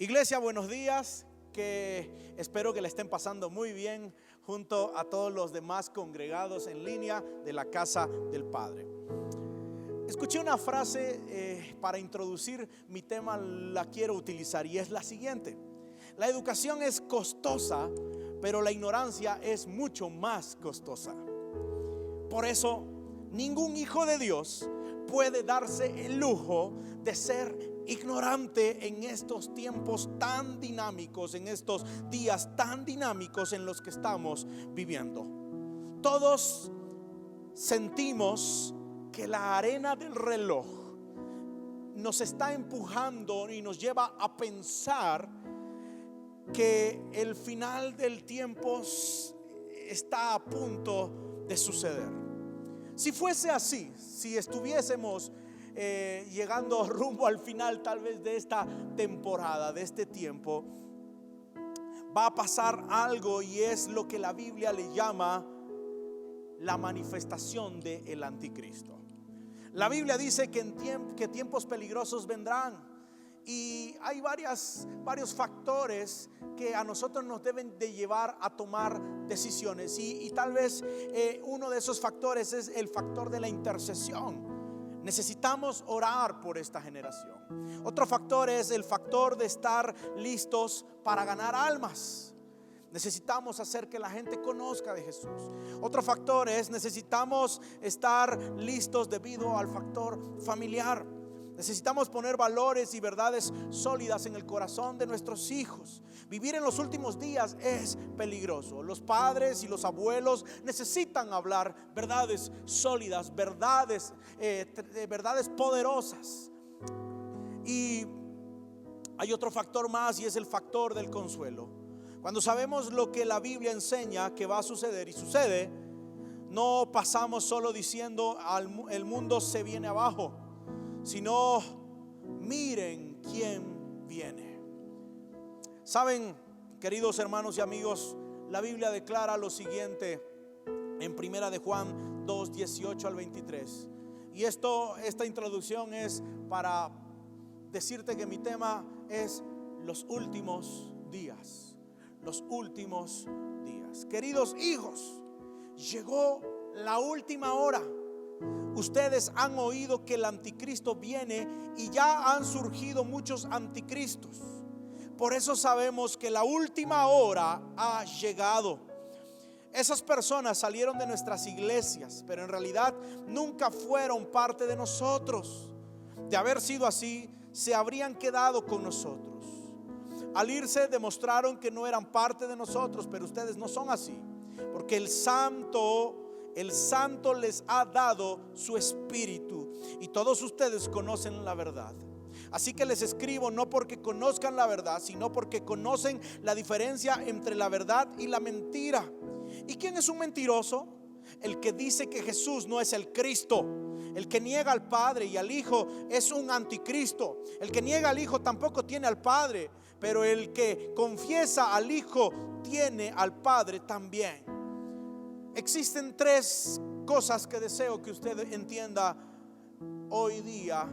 Iglesia, buenos días, que espero que le estén pasando muy bien junto a todos los demás congregados en línea de la casa del Padre. Escuché una frase para introducir mi tema, la quiero utilizar y es la siguiente: la educación es costosa, pero la ignorancia es mucho más costosa. Por eso, ningún hijo de Dios puede darse el lujo de ser ignorante en estos tiempos tan dinámicos, en estos días tan dinámicos en los que estamos viviendo. Todos sentimos que la arena del reloj nos está empujando y nos lleva a pensar que el final del tiempo está a punto de suceder. Si fuese así, si estuviésemos llegando rumbo al final tal vez de esta temporada, de este tiempo, va a pasar algo, y es lo que la Biblia le llama la manifestación del anticristo. La Biblia dice que tiempos peligrosos vendrán, y hay varios factores que a nosotros nos deben de llevar a tomar decisiones, y tal vez uno de esos factores es el factor de la intercesión. Necesitamos orar por esta generación. Otro factor es el factor de estar listos para ganar almas. Necesitamos hacer que la gente conozca de Jesús. Otro factor es necesitamos estar listos debido al factor familiar. Necesitamos poner valores y verdades sólidas en el corazón de nuestros hijos. Vivir en los últimos días es peligroso. Los padres y los abuelos necesitan hablar verdades sólidas, verdades poderosas. Y hay otro factor más, y es el factor del consuelo. Cuando sabemos lo que la Biblia enseña que va a suceder y sucede, no pasamos solo diciendo el mundo se viene abajo, sino miren quién viene. Saben, queridos hermanos y amigos, la Biblia declara lo siguiente en Primera de Juan 2, 18 al 23. Y esta introducción es para decirte que mi tema es los últimos días. Los últimos días. Queridos hijos, llegó la última hora. Ustedes han oído que el anticristo viene, y ya han surgido muchos anticristos. Por eso sabemos que la última hora ha llegado. Esas personas salieron de nuestras iglesias, pero en realidad nunca fueron parte de nosotros. De haber sido así, se habrían quedado con nosotros. Al irse demostraron que no eran parte de nosotros, pero ustedes no son así, porque el Santo les ha dado su espíritu, y todos ustedes conocen la verdad. Así que les escribo no porque conozcan la verdad, sino porque conocen la diferencia entre la verdad y la mentira. ¿Y quién es un mentiroso? El que dice que Jesús no es el Cristo. El que niega al Padre y al Hijo es un anticristo. El que niega al Hijo tampoco tiene al Padre, pero el que confiesa al Hijo tiene al Padre también. Existen tres cosas que deseo que usted entienda hoy día,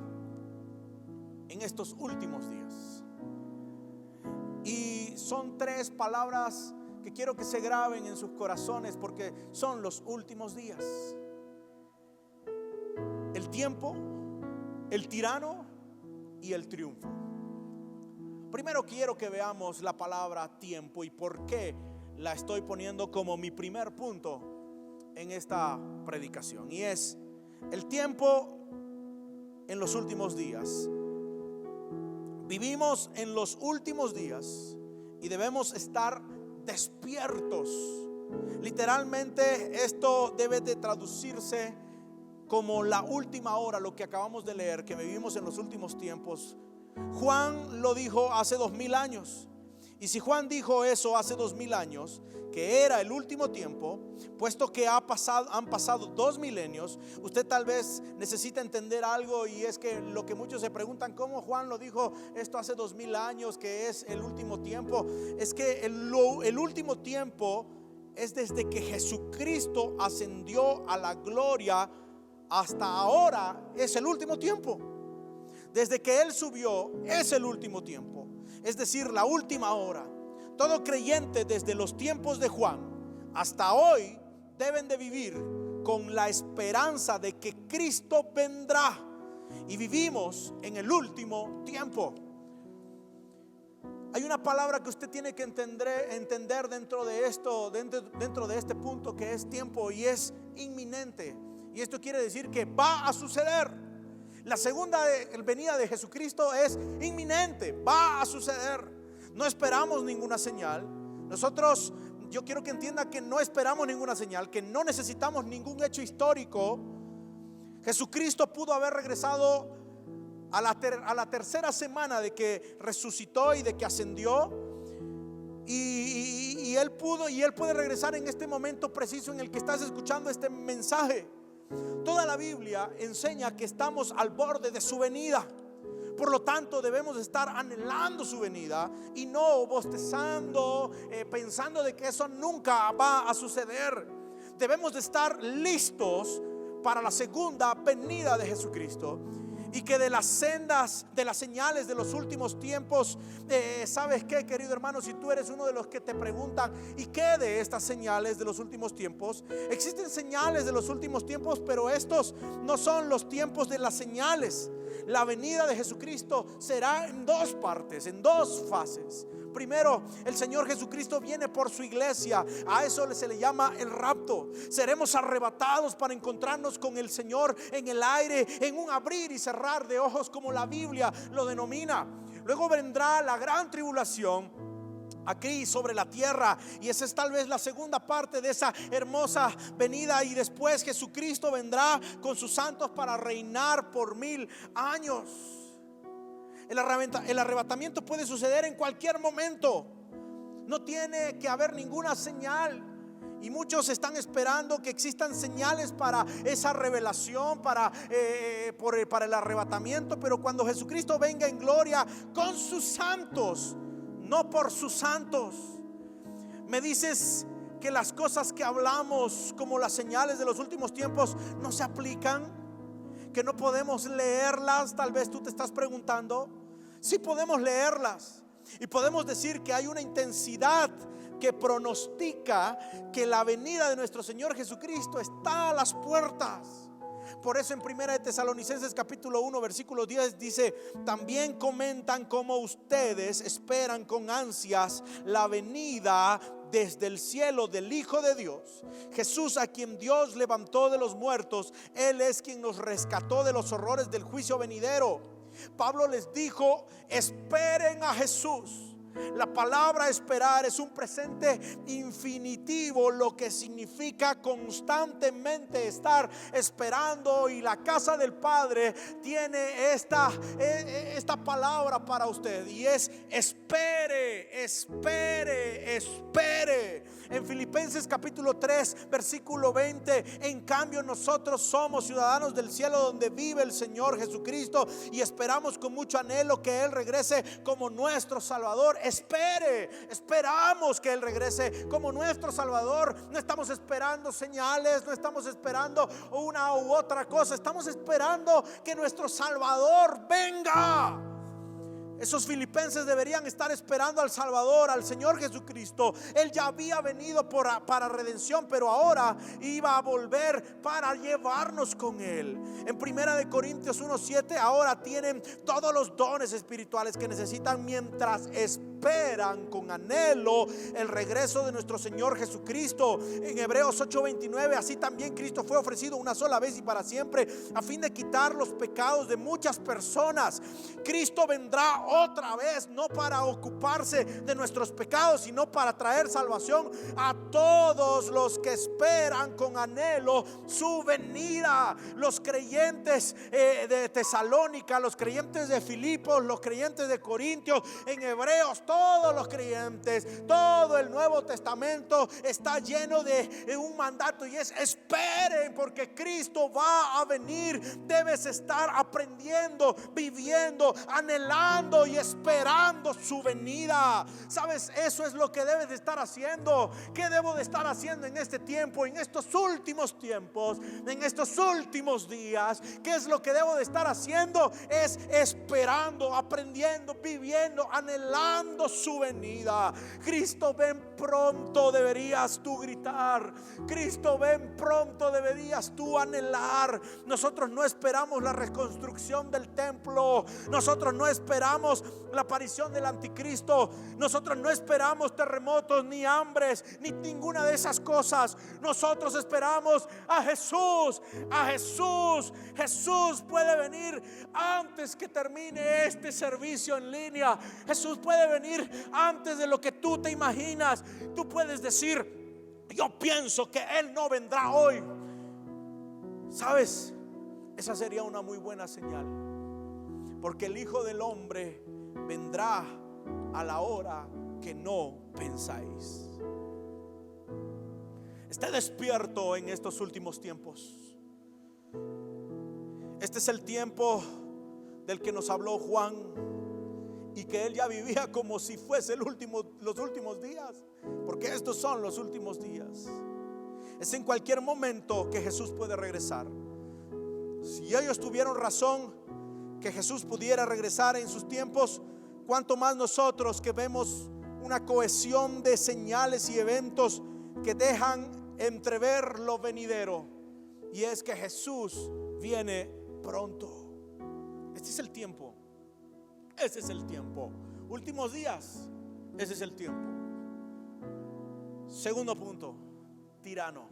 en estos últimos días. Y son tres palabras que quiero que se graben en sus corazones, porque son los últimos días: el tiempo, el tirano y el triunfo. Primero quiero que veamos la palabra tiempo y por qué la estoy poniendo como mi primer punto en esta predicación, y es el tiempo en los últimos días. Vivimos en los últimos días y debemos estar despiertos. Literalmente esto debe de traducirse como la última hora, lo que acabamos de leer, que vivimos en los últimos tiempos. Juan lo dijo hace 2000 años. Y si Juan dijo eso hace 2000 años, que era el último tiempo, puesto que han pasado 2 milenios, usted tal vez necesita entender algo, y es que lo que muchos se preguntan: ¿cómo Juan lo dijo esto hace 2000 años, que es el último tiempo? Es que el último tiempo es desde que Jesucristo ascendió a la gloria hasta ahora. Es el último tiempo. Desde que Él subió es el último tiempo. es decir, la última hora. Todo creyente desde los tiempos de Juan hasta hoy deben de vivir con la esperanza de que Cristo vendrá, y vivimos en el último tiempo. Hay una palabra que usted tiene que entender dentro de esto, dentro de este punto, que es tiempo, y es inminente. Y esto quiere decir que va a suceder. La segunda venida de Jesucristo es inminente, va a suceder. No esperamos ninguna señal. Nosotros, yo quiero que entienda que no esperamos ninguna señal, que no necesitamos ningún hecho histórico. Jesucristo pudo haber regresado a la tercera semana de que resucitó y de que ascendió, y él puede regresar en este momento preciso en el que estás escuchando este mensaje. Toda la Biblia enseña que estamos al borde de su venida. Por lo tanto, debemos estar anhelando su venida y no bostezando, pensando de que eso nunca va a suceder. Debemos de estar listos para la segunda venida de Jesucristo. Y que de las sendas, de las señales de los últimos tiempos, ¿sabes qué, querido hermano? Si tú eres uno de los que te preguntan, ¿y qué de estas señales de los últimos tiempos? Existen señales de los últimos tiempos, pero estos no son los tiempos de las señales. La venida de Jesucristo será en dos partes, en dos fases. Primero, el Señor Jesucristo viene por su iglesia. A eso se le llama el rapto. Seremos arrebatados para encontrarnos con el Señor en el aire, en un abrir y cerrar de ojos, como la Biblia lo denomina. Luego vendrá la gran tribulación aquí sobre la tierra, y esa es tal vez la segunda parte de esa hermosa venida. Y después Jesucristo vendrá con sus santos para reinar por 1000 años. El arrebatamiento puede suceder en cualquier momento. No tiene que haber ninguna señal. Y muchos están esperando que existan señales para esa revelación, para el arrebatamiento. Pero cuando Jesucristo venga en gloria con sus santos, no por sus santos. Me dices que las cosas que hablamos como las señales de los últimos tiempos no se aplican, que no podemos leerlas. Tal vez tú te estás preguntando. Sí podemos leerlas, y podemos decir que hay una intensidad que pronostica que la venida de nuestro Señor Jesucristo está a las puertas. Por eso en 1 de Tesalonicenses capítulo 1 versículo 10 dice: también comentan cómo ustedes esperan con ansias la venida desde el cielo del Hijo de Dios, Jesús, a quien Dios levantó de los muertos. Él es quien nos rescató de los horrores del juicio venidero. Pablo les dijo: esperen a Jesús. La palabra esperar es un presente infinitivo, lo que significa constantemente estar esperando. Y la casa del Padre tiene esta palabra para usted, y es espere, espere, espere. En Filipenses capítulo 3 versículo 20: en cambio nosotros somos ciudadanos del cielo, donde vive el Señor Jesucristo, y esperamos con mucho anhelo que Él regrese como nuestro Salvador. Esperamos que Él regrese como nuestro Salvador. No estamos esperando señales, no estamos esperando una u otra cosa. Estamos esperando que nuestro Salvador venga. Esos filipenses deberían estar esperando al Salvador, al Señor Jesucristo. Él ya había venido para redención, pero ahora iba a volver para llevarnos con Él. En 1 de Corintios 1:7, ahora tienen todos los dones espirituales que necesitan mientras esperan con anhelo el regreso de nuestro Señor Jesucristo. En Hebreos 8:29, así también Cristo fue ofrecido una sola vez y para siempre, a fin de quitar los pecados de muchas personas. Cristo vendrá otra vez, no para ocuparse de nuestros pecados, sino para traer salvación a todos los que esperan con anhelo su venida. Los creyentes de Tesalónica, los creyentes de Filipos, los creyentes de Corintios, en Hebreos, todos los creyentes, todo el Nuevo Testamento está lleno de un mandato, y es: esperen, porque Cristo va a venir. Debes estar aprendiendo, viviendo, anhelando y esperando su venida. ¿Sabes? Eso es lo que debes de estar haciendo. ¿Qué debo de estar haciendo en este tiempo, en estos últimos tiempos, en estos últimos días? ¿Qué es lo que debo de estar haciendo? Es esperando, aprendiendo, viviendo, anhelando su venida. Cristo ven pronto, deberías tú gritar. Cristo ven pronto, deberías tú anhelar. Nosotros no esperamos la reconstrucción del templo. Nosotros no esperamos la aparición del anticristo. Nosotros no esperamos terremotos, ni hambres, ni ninguna de esas cosas. Nosotros esperamos a Jesús. A Jesús. Jesús puede venir antes que termine este servicio en línea. Jesús puede venir antes de lo que tú te imaginas. Tú puedes decir: yo pienso que Él no vendrá hoy. ¿Sabes? Esa sería una muy buena señal, porque el Hijo del Hombre vendrá a la hora que no pensáis. Esté despierto en estos últimos tiempos. Este es el tiempo del que nos habló Juan, y que él ya vivía como si fuese los últimos días, porque estos son los últimos días. Es en cualquier momento que Jesús puede regresar. Si ellos tuvieron razón que Jesús pudiera regresar en sus tiempos, cuánto más nosotros, que vemos una cohesión de señales y eventos que dejan entrever lo venidero, y es que Jesús viene pronto. Este es el tiempo. Ese es el tiempo. Últimos días. Ese es el tiempo. Segundo punto: tirano.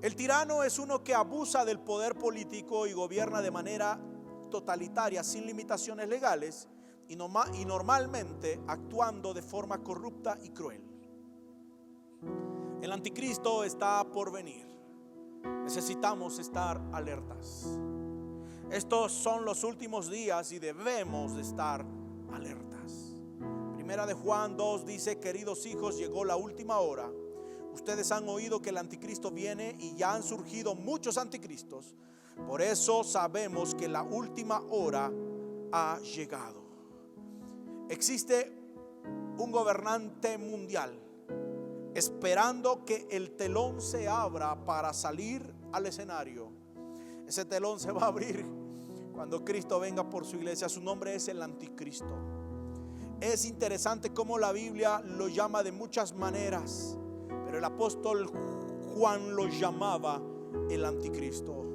El tirano es uno que abusa del poder político y gobierna de manera totalitaria, sin limitaciones legales, y normalmente actuando de forma corrupta y cruel. El anticristo está por venir. Necesitamos estar alertas. Estos son los últimos días y debemos de estar alertas. Primera de Juan 2 dice: queridos hijos, llegó la última hora. Ustedes han oído que el anticristo viene, y ya han surgido muchos anticristos. Por eso sabemos que la última hora ha llegado. Existe un gobernante mundial esperando que el telón se abra para salir al escenario. Ese telón se va a abrir cuando Cristo venga por su iglesia. Su nombre es el anticristo. Es interesante cómo la Biblia lo llama de muchas maneras, pero el apóstol Juan lo llamaba el anticristo.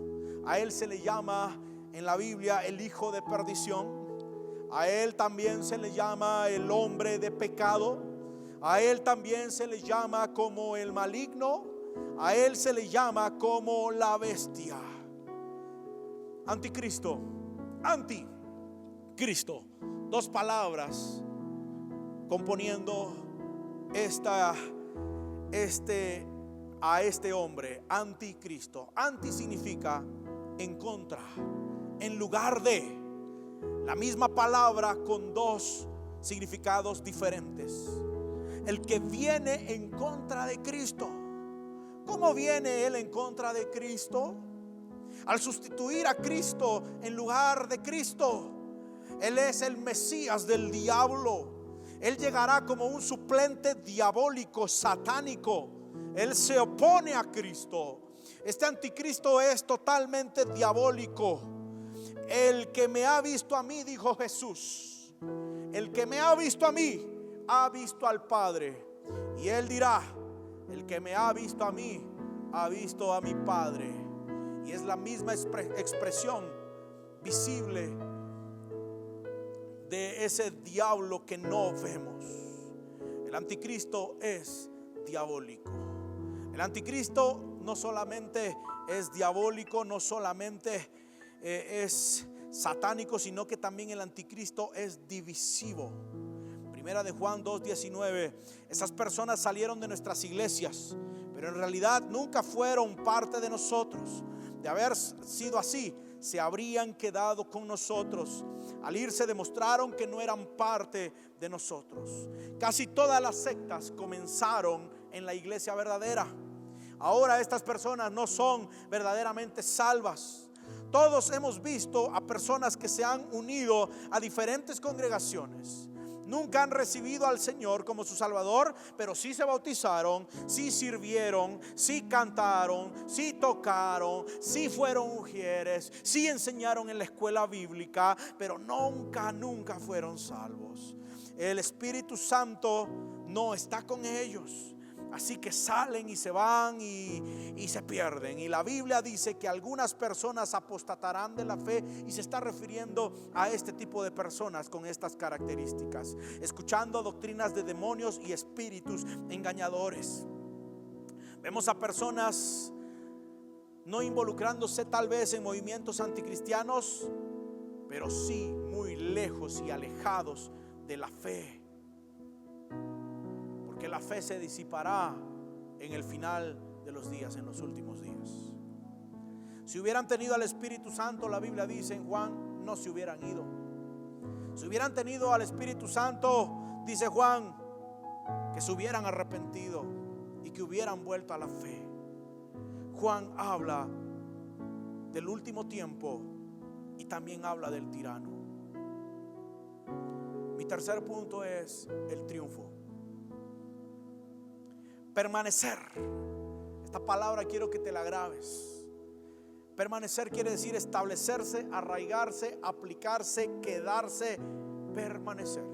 A él se le llama en la Biblia el hijo de perdición. A él también se le llama el hombre de pecado. A él también se le llama como el maligno. A él se le llama como la bestia. Anticristo, anticristo, dos palabras componiendo a este hombre, anticristo. Anti significa en contra, en lugar de. La misma palabra con dos significados diferentes. El que viene en contra de Cristo. ¿Cómo viene él en contra de Cristo? Al sustituir a Cristo en lugar de Cristo. Él es el Mesías del diablo. Él llegará como un suplente diabólico, satánico. Él se opone a Cristo. Este anticristo es totalmente diabólico. El que me ha visto a mí, dijo Jesús, el que me ha visto a mí, ha visto al Padre. Y él dirá: el que me ha visto a mí, ha visto a mi Padre. Y es la misma expresión visible de ese diablo que no vemos. El anticristo es diabólico. El anticristo no solamente es diabólico, no solamente es satánico, sino que también el anticristo es divisivo. Primera de Juan 2:19. Esas personas salieron de nuestras iglesias, pero en realidad nunca fueron parte de nosotros. De haber sido así, se habrían quedado con nosotros. Al irse demostraron que no eran parte de nosotros. Casi todas las sectas comenzaron en la iglesia verdadera. Ahora estas personas no son verdaderamente salvas. Todos hemos visto a personas que se han unido a diferentes congregaciones. Nunca han recibido al Señor como su Salvador, pero sí se bautizaron, sí sirvieron, sí cantaron, sí tocaron, sí fueron ujieres, sí enseñaron en la escuela bíblica, pero nunca fueron salvos. El Espíritu Santo no está con ellos. Así que salen y se van y se pierden. Y la Biblia dice que algunas personas apostatarán de la fe, y se está refiriendo a este tipo de personas con estas características, escuchando doctrinas de demonios y espíritus engañadores. Vemos a personas no involucrándose tal vez en movimientos anticristianos, pero sí muy lejos y alejados de la fe. Que la fe se disipará en el final de los días, en los últimos días. Si hubieran tenido al Espíritu Santo, la Biblia dice en Juan, no se hubieran ido. Si hubieran tenido al Espíritu Santo, dice Juan, que se hubieran arrepentido y que hubieran vuelto a la fe. Juan habla del último tiempo y también habla del tirano. Mi tercer punto es el triunfo. Permanecer. Esta palabra quiero que te la grabes. Permanecer quiere decir establecerse, arraigarse, aplicarse, quedarse, permanecer.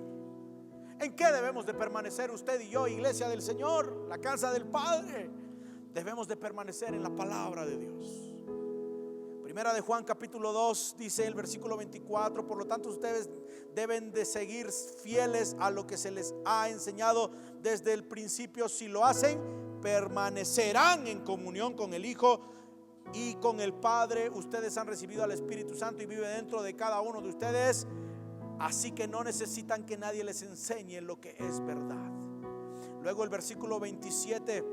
¿En qué debemos de permanecer usted y yo, iglesia del Señor, la casa del Padre? Debemos de permanecer en la palabra de Dios. Primera de Juan capítulo 2 dice el versículo 24: por lo tanto ustedes deben de seguir fieles a lo que se les ha enseñado desde el principio. Si lo hacen, permanecerán en comunión con el Hijo y con el Padre. Ustedes han recibido al Espíritu Santo y vive dentro de cada uno de ustedes, así que no necesitan que nadie les enseñe lo que es verdad. Luego el versículo 27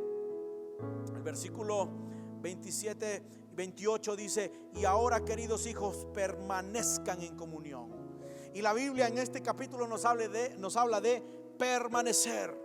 y 28 dice: y ahora, queridos hijos, permanezcan en comunión. Y la Biblia en este capítulo nos habla de permanecer.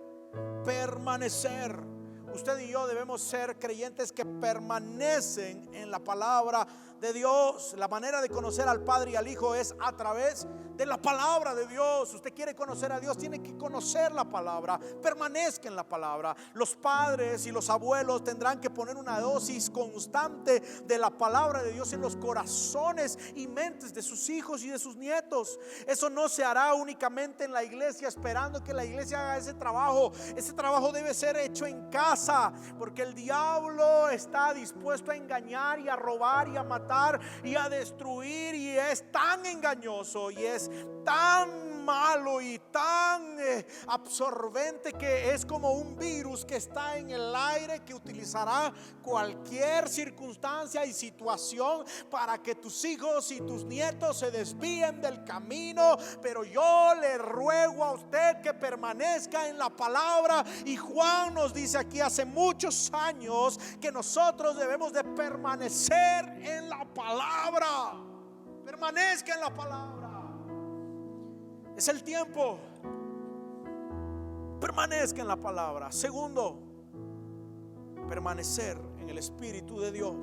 Usted y yo debemos ser creyentes que permanecen en la palabra de Dios. La manera de conocer al Padre y al Hijo es a través de la palabra de Dios. Usted quiere conocer a Dios, tiene que conocer la palabra. Permanezca en la palabra. Los padres y los abuelos tendrán que poner una dosis constante de la palabra de Dios en los corazones y mentes de sus hijos y de sus nietos. Eso no se hará únicamente en la iglesia, esperando que la iglesia haga ese trabajo. Ese trabajo debe ser hecho en casa, porque el diablo está dispuesto a engañar y a robar y a matar y a destruir, y es tan engañoso y es tan malo y tan absorbente que es como un virus que está en el aire, que utilizará cualquier circunstancia y situación para que tus hijos y tus nietos se desvíen del camino. Pero yo le ruego a usted que permanezca en la palabra, y Juan nos dice aquí hace muchos años que nosotros debemos de permanecer en la palabra. Permanezca en la palabra. Es el tiempo. Permanezca en la palabra. Segundo, permanecer en el Espíritu de Dios.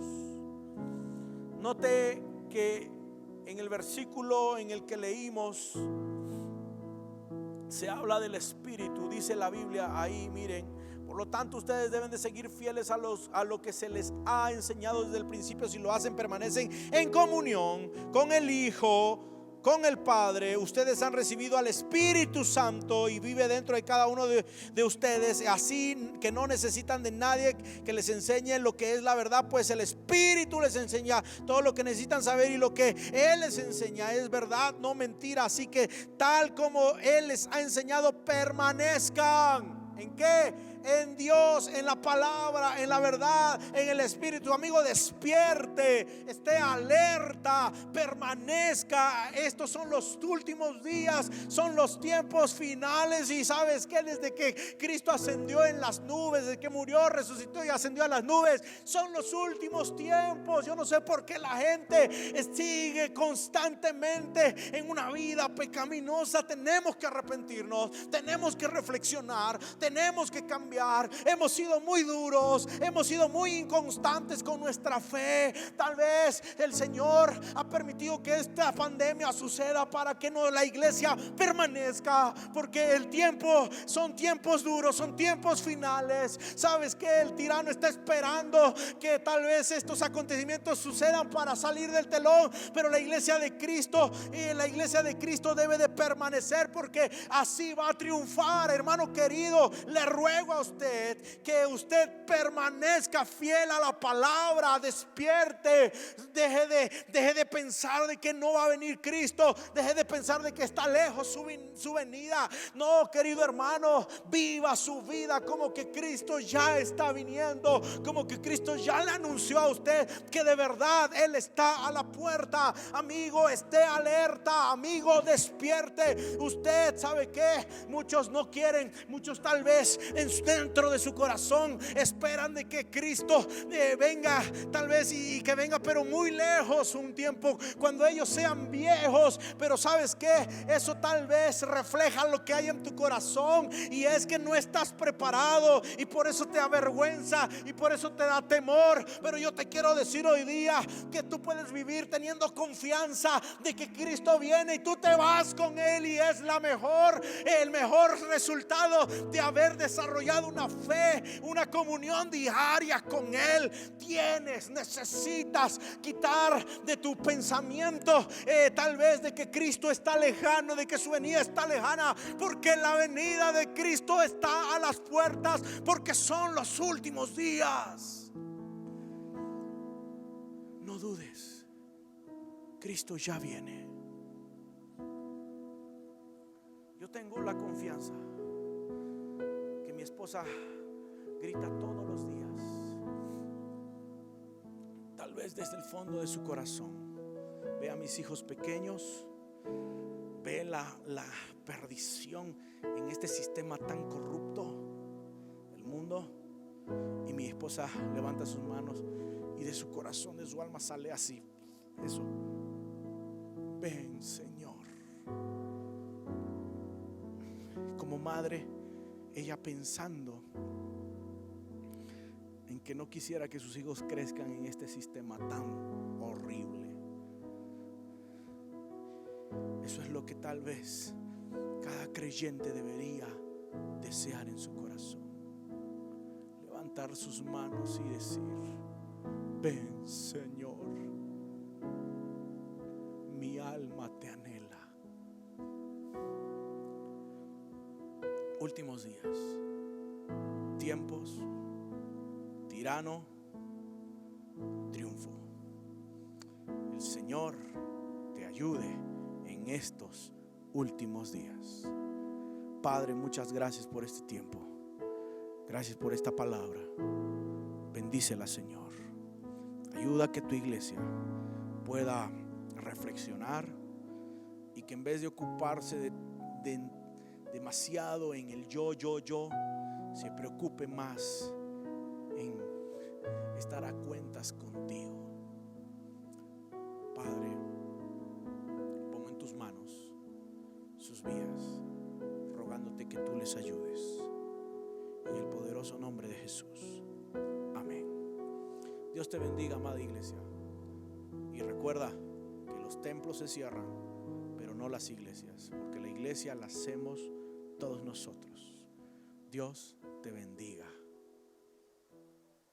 Note que en el versículo en el que leímos se habla del Espíritu. Dice la Biblia ahí, miren: por lo tanto ustedes deben de seguir fieles a lo que se les ha enseñado desde el principio. Si lo hacen, permanecen en comunión con el Hijo, con el Padre. Ustedes han recibido al Espíritu Santo y vive dentro de cada uno de ustedes, así que no necesitan de nadie que les enseñe lo que es la verdad, pues el Espíritu les enseña todo lo que necesitan saber, y lo que Él les enseña es verdad, no mentira. Así que tal como Él les ha enseñado, permanezcan. ¿En qué? en Dios, en la palabra, en la verdad, en el Espíritu. Amigo, despierte, esté alerta, permanezca. Estos son los últimos días, son los tiempos finales. Y sabes que desde que Cristo ascendió en las nubes, desde que murió, resucitó y ascendió a las nubes, son los últimos tiempos. Yo no sé por qué la gente sigue constantemente en una vida pecaminosa. Tenemos que arrepentirnos, tenemos que reflexionar, tenemos que cambiar. Hemos sido muy duros, hemos sido muy inconstantes con nuestra fe. Tal vez el Señor ha permitido que esta pandemia suceda para que la iglesia permanezca, porque el tiempo son tiempos duros, son tiempos finales. Sabes que el tirano está esperando que tal vez estos acontecimientos sucedan para salir del telón, pero la iglesia de Cristo debe de permanecer, porque así va a triunfar. Hermano querido, le ruego a usted que usted permanezca fiel a la palabra, despierte, deje de pensar de que no va a venir Cristo, deje de pensar de que está lejos su venida. No, querido hermano, viva su vida como que Cristo ya está viniendo, como que Cristo ya le anunció a usted que de verdad Él está a la puerta. Amigo, esté alerta, amigo, despierte. Usted sabe que muchos no quieren, muchos tal vez dentro de su corazón esperan de que Cristo venga, tal vez y que venga pero muy lejos, un tiempo cuando ellos sean viejos. Pero sabes que eso tal vez refleja lo que hay en tu corazón, y es que no estás preparado, y por eso te avergüenza y por eso te da temor. Pero yo te quiero decir hoy día que tú puedes vivir teniendo confianza de que Cristo viene y tú te vas con Él, y es el mejor resultado de haber desarrollado una fe, una comunión diaria con Él. Necesitas quitar de tu pensamiento tal vez de que Cristo está lejano, de que su venida está lejana, porque la venida de Cristo está a las puertas, porque son los últimos días. No dudes, Cristo ya viene. Yo tengo la confianza que mi esposa grita todos los días, tal vez desde el fondo de su corazón. Ve a mis hijos pequeños, ve la perdición en este sistema tan corrupto del mundo, y mi esposa levanta sus manos y de su corazón, de su alma sale así, eso: ven, Señor. Como madre, ella pensando en que no quisiera que sus hijos crezcan en este sistema tan horrible. Eso es lo que tal vez cada creyente debería desear en su corazón: levantar sus manos y decir: ven, Señor, mi alma te anhela. Últimos días, tiempos, tirano, triunfo. El Señor te ayude en estos últimos días. Padre, muchas gracias por este tiempo. Gracias por esta palabra. Bendícela, Señor. Ayuda a que tu iglesia pueda reflexionar, y que en vez de ocuparse demasiado en el yo, se preocupe más en estar a cuentas contigo. Padre, pongo en tus manos sus vidas, rogándote que tú les ayudes, en el poderoso nombre de Jesús. Amén. Dios te bendiga, amada iglesia, y recuerda que los templos se cierran, pero no las iglesias, porque la iglesia la hacemos todos nosotros. Dios te bendiga.